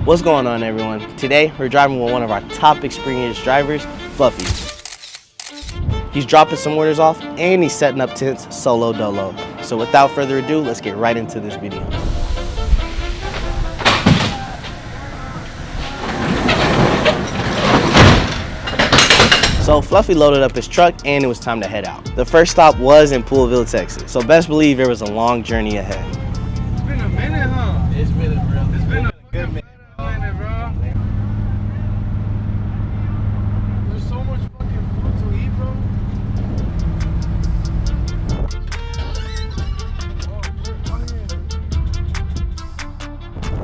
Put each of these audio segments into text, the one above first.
What's going on, everyone? Today we're driving with one of our top experienced drivers, Fluffy. He's dropping some orders off and he's setting up tents solo dolo. So without further ado, let's get right into this video. So Fluffy loaded up his truck and it was time to head out. The first stop was in Poolville, Texas. So best believe there was a long journey ahead. It's been a minute, huh? It's been a good minute, bro. There's so much fucking food to eat, bro.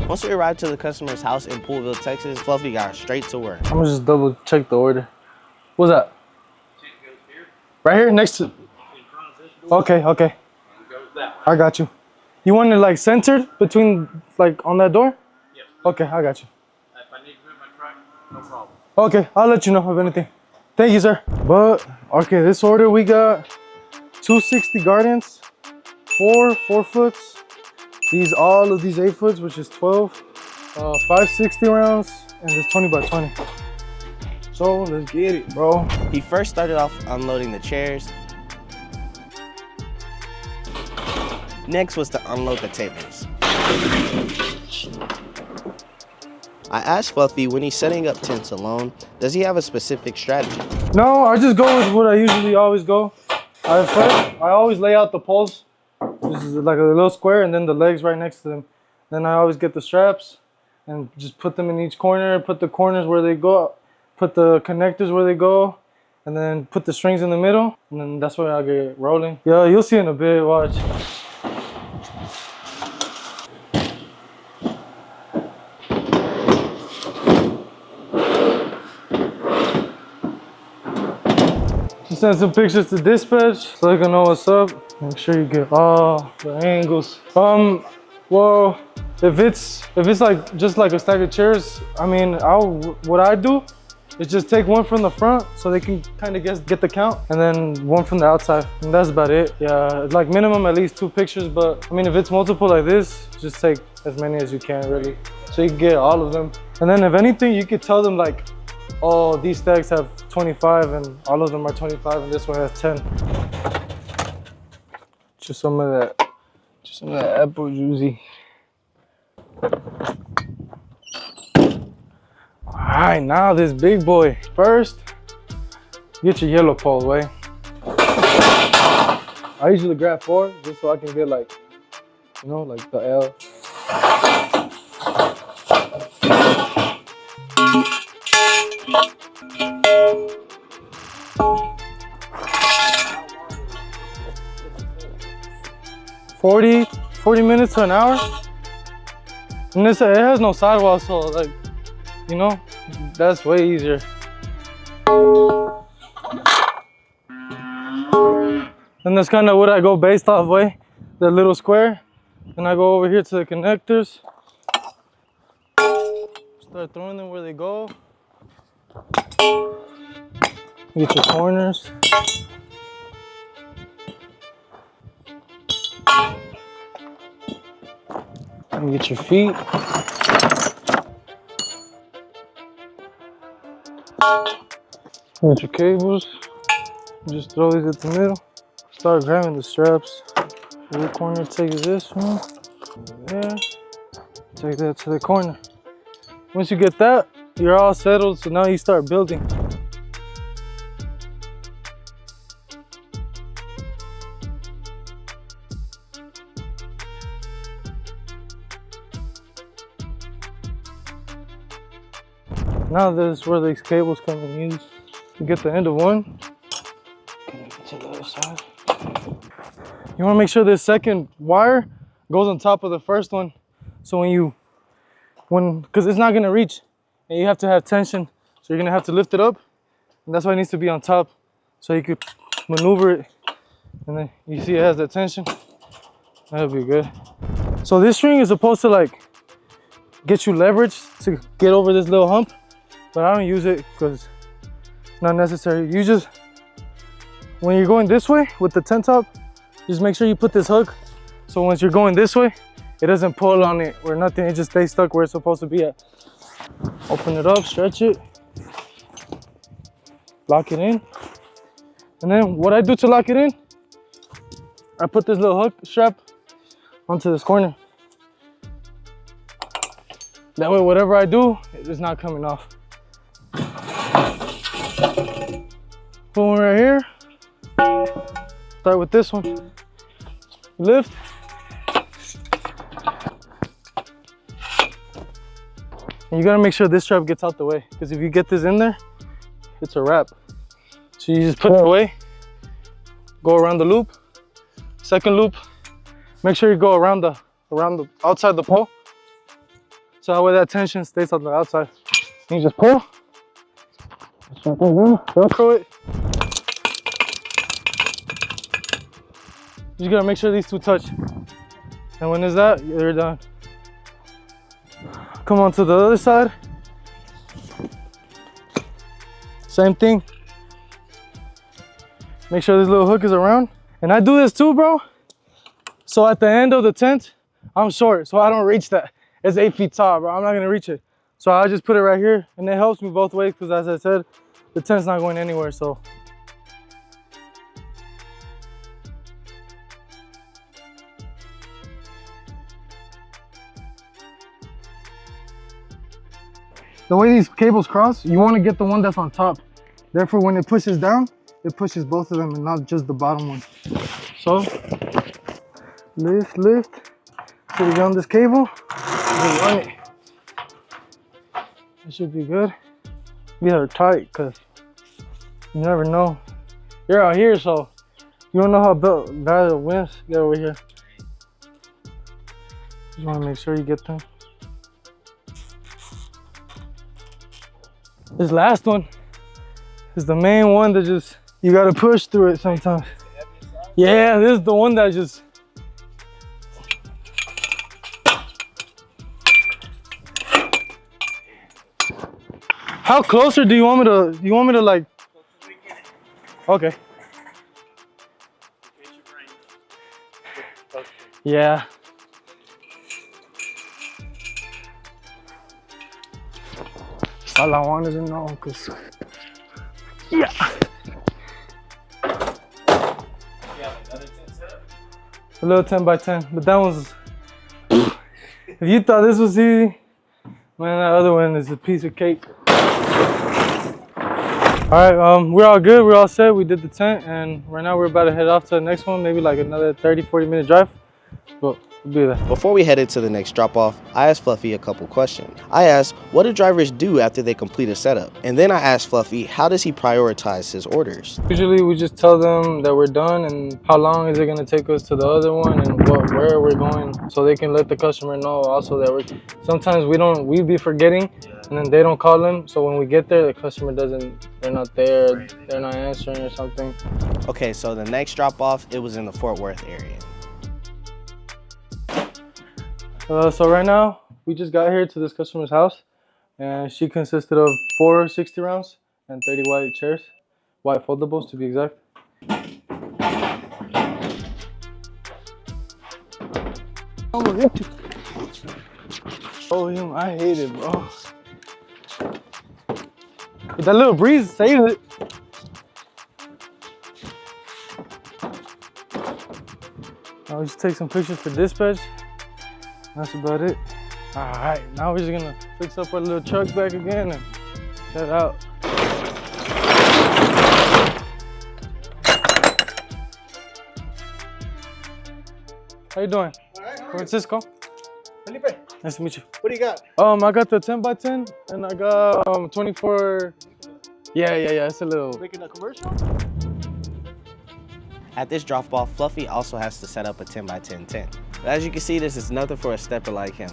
Once we arrived to the customer's house in Poolville, Texas, Fluffy got straight to work. I'm gonna just double check the order. What's that? Right here, next to. Okay. I got you. You want it like centered between, like on that door? Yes. Okay, I got you. If I need to move my truck, no problem. Okay, I'll let you know of anything. Thank you, sir. But okay, this order we got 260 Guardians, 4 foots. All of these 8 foots, which is 12, 560 rounds, and this 20 by 20. So let's get it, bro. He first started off unloading the chairs. Next was to unload the tables. I asked Fluffy when he's setting up tents alone, does he have a specific strategy? No, I just go with what I usually always go. I always lay out the poles. This is like a little square and then the legs right next to them. Then I always get the straps and just put them in each corner, put the corners where they go, put the connectors where they go, and then put the strings in the middle, and then that's where I get rolling. Yeah, you'll see in a bit, watch. Just send some pictures to dispatch so they can know what's up. Make sure you get all the angles. Well, if it's like just like a stack of chairs, I mean, what I do is just take one from the front so they can kind of get the count, and then one from the outside, and that's about it. Yeah, it's like minimum at least 2 pictures, but I mean, if it's multiple like this, just take as many as you can, really, so you can get all of them. And then if anything, you could tell them like, oh, these stacks have 25 and all of them are 25 and this one has 10. Just some of that apple juicy. Alright, now this big boy. First, get your yellow pole away. I usually grab 4 just so I can get like, you know, like the L. Forty minutes to an hour. And it has no sidewall, so like, you know, that's way easier. And that's kind of what I go based off way, the little square. Then I go over here to the connectors. Start throwing them where they go. Get your corners. And get your feet. Get your cables. Just throw these at the middle. Start grabbing the straps. The corner takes this one. Yeah. Take that to the corner. Once you get that, you're all settled. So now you start building. Now this is where these cables come in use. You get the end of one. To the other side. You want to make sure this second wire goes on top of the first one. So because it's not gonna reach, and you have to have tension. So you're gonna have to lift it up, and that's why it needs to be on top. So you could maneuver it, and then you see it has that tension. That'll be good. So this string is supposed to like get you leverage to get over this little hump. But I don't use it because it's not necessary. You just, when you're going this way with the tent top, just make sure you put this hook. So once you're going this way, it doesn't pull on it or nothing. It just stays stuck where it's supposed to be at. Open it up, stretch it, lock it in. And then what I do to lock it in, I put this little hook strap onto this corner. That way, whatever I do, it's not coming off. Put one right here. Start with this one. Lift. And you gotta make sure this strap gets out the way, because if you get this in there, it's a wrap. So you just put it away, go around the loop, second loop, make sure you go around the outside the pole. So that way that tension stays on the outside. And you just pull, Velcro it. You just gotta make sure these two touch. And when it's that, you're done. Come on to the other side. Same thing. Make sure this little hook is around. And I do this too, bro. So at the end of the tent, I'm short, so I don't reach that. It's 8 feet tall, bro. I'm not gonna reach it. So I just put it right here, and it helps me both ways, because as I said, the tent's not going anywhere, so. The way these cables cross, you want to get the one that's on top. Therefore, when it pushes down, it pushes both of them and not just the bottom one. So, lift, put it on this cable, and run it. It should be good. These are tight, because you never know. You're out here, so you don't know how bad the winds get over here. Just want to make sure you get them. This last one is the main one that just, you gotta push through it sometimes. Yeah, this is the one that just, how closer do you want me to like, okay. Yeah. That's all I wanted to know, cause yeah. A little 10 by 10, but that one's, if you thought this was easy, man, that other one is a piece of cake. All right, we're all good, we're all set. We did the tent, and right now we're about to head off to the next one, maybe like another 30-40 minute drive, but we'll do that. Before we headed to the next drop-off, I asked Fluffy a couple questions. I asked, what do drivers do after they complete a setup? And then I asked Fluffy, how does he prioritize his orders? Usually we just tell them that we're done and how long is it going to take us to the other one and where we're going, so they can let the customer know also that sometimes we be forgetting, and then they don't call them, so when we get there the customer they're not there, they're not answering or something. Okay, so the next drop-off, it was in the Fort Worth area. So right now we just got here to this customer's house, and she consisted of 4 60 rounds and 30 white chairs, white foldables to be exact. Oh, him, I hate it, bro. But that little breeze saves it. I'll just take some pictures for dispatch. That's about it. All right, now we're just gonna fix up our little truck back again and head out. How you doing? All right, Francisco. Felipe, Nice to meet you. what do you got? I got the 10 by 10 and I got 24. Yeah, it's a little. Making a commercial? At this drop-off, Fluffy also has to set up a 10 by 10 tent. But as you can see, this is nothing for a stepper like him.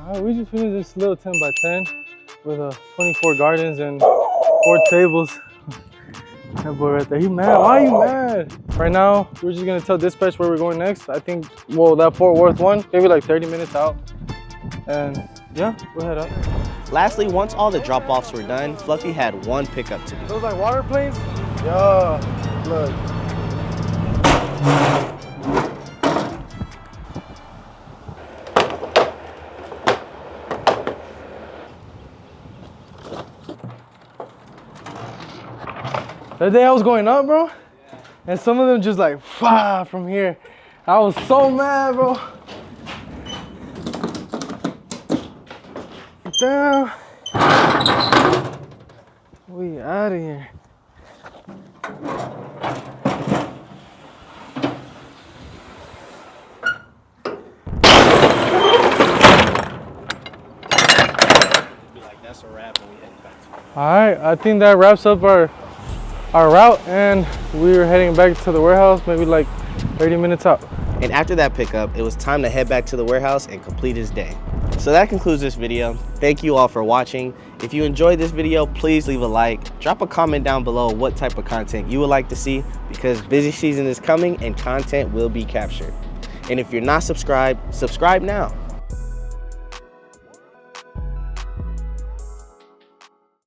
Alright, we just finished this little 10 by 10 with 24 gardens and 4 tables. That boy right there, he mad. Why are you mad? Right now, we're just gonna tell dispatch where we're going next. I think, well, that Fort Worth one, maybe like 30 minutes out. And yeah, we'll head up. Lastly, once all the drop-offs were done, Fluffy had one pickup to do. Those like water planes? Yeah, look. The day I was going up, bro, and some of them just like far from here. I was so mad, bro. Damn. We out of here. That's a wrap and we heading back to All right, I think that wraps up our route, and we're heading back to the warehouse, maybe like 30 minutes out. And after that pickup, it was time to head back to the warehouse and complete his day. So that concludes this video. Thank you all for watching. If you enjoyed this video, please leave a like. Drop a comment down below what type of content you would like to see, because busy season is coming and content will be captured. And if you're not subscribed, subscribe now.